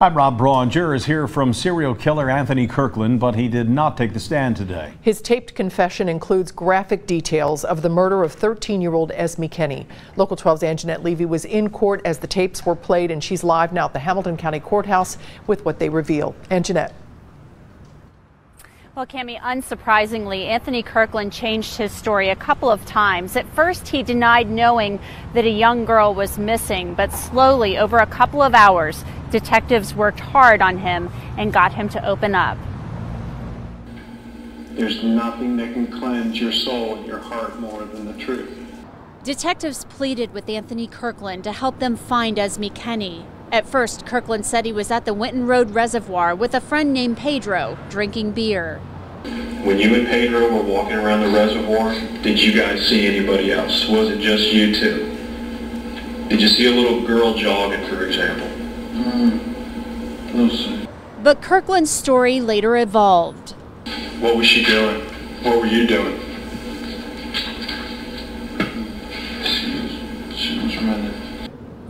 I'm Rob Braun. Jurors hear from serial killer Anthony Kirkland, but he did not take the stand today. His taped confession includes graphic details of the murder of 13-year-old Esme Kenney. Local 12's Anjanette Levy was in court as the tapes were played, and she's live now at the Hamilton County Courthouse with what they reveal. Anjanette. Well, Cammie, unsurprisingly, Anthony Kirkland changed his story a couple of times. At first, he denied knowing that a young girl was missing, but slowly, over a couple of hours, detectives worked hard on him and got him to open up. There's nothing that can cleanse your soul and your heart more than the truth. Detectives pleaded with Anthony Kirkland to help them find Esme Kenney. At first, Kirkland said he was at the Winton Road Reservoir with a friend named Pedro, drinking beer. When you and Pedro were walking around the reservoir, did you guys see anybody else? Was it just you two? Did you see a little girl jogging, for example? No, sir. But Kirkland's story later evolved. What was she doing? What were you doing? She was running.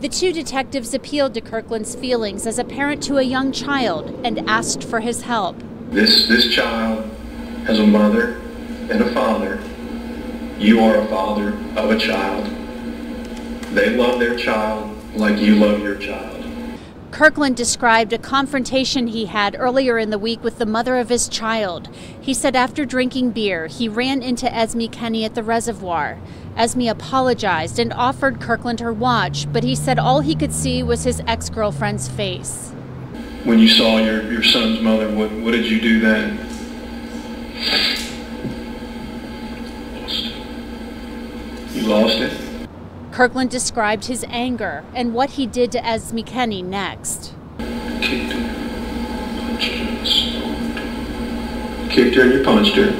The two detectives appealed to Kirkland's feelings as a parent to a young child and asked for his help. This child has a mother and a father. You are a father of a child. They love their child like you love your child. Kirkland described a confrontation he had earlier in the week with the mother of his child. He said after drinking beer, he ran into Esme Kenney at the reservoir. Esme apologized and offered Kirkland her watch, but he said all he could see was his ex-girlfriend's face. When you saw your son's mother, what did you do then? You lost it? Kirkland described his anger and what he did to Esme Kenney next. Kicked her, punched her in the stomach. Kicked her and you punched her.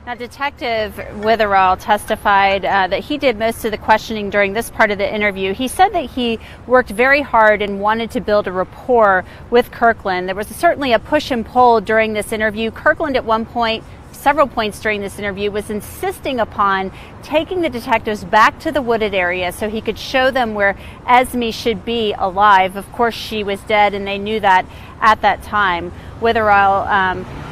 Now, Detective Witherell testified that he did most of the questioning during this part of the interview. He said that he worked very hard and wanted to build a rapport with Kirkland. There was certainly a push and pull during this interview. Kirkland at one point, several points during this interview, was insisting upon taking the detectives back to the wooded area so he could show them where Esme should be alive. Of course, she was dead, and they knew that at that time. Witherell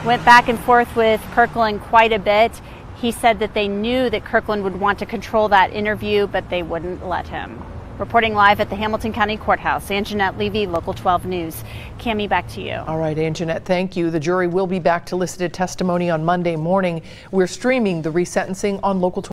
went back and forth with Kirkland quite a bit. He said that they knew that Kirkland would want to control that interview, but they wouldn't let him. Reporting live at the Hamilton County Courthouse, Anjanette Levy, Local 12 News. Cammie, back to you. All right, Anjanette, thank you. The jury will be back to listen to testimony on Monday morning. We're streaming the resentencing on Local 12.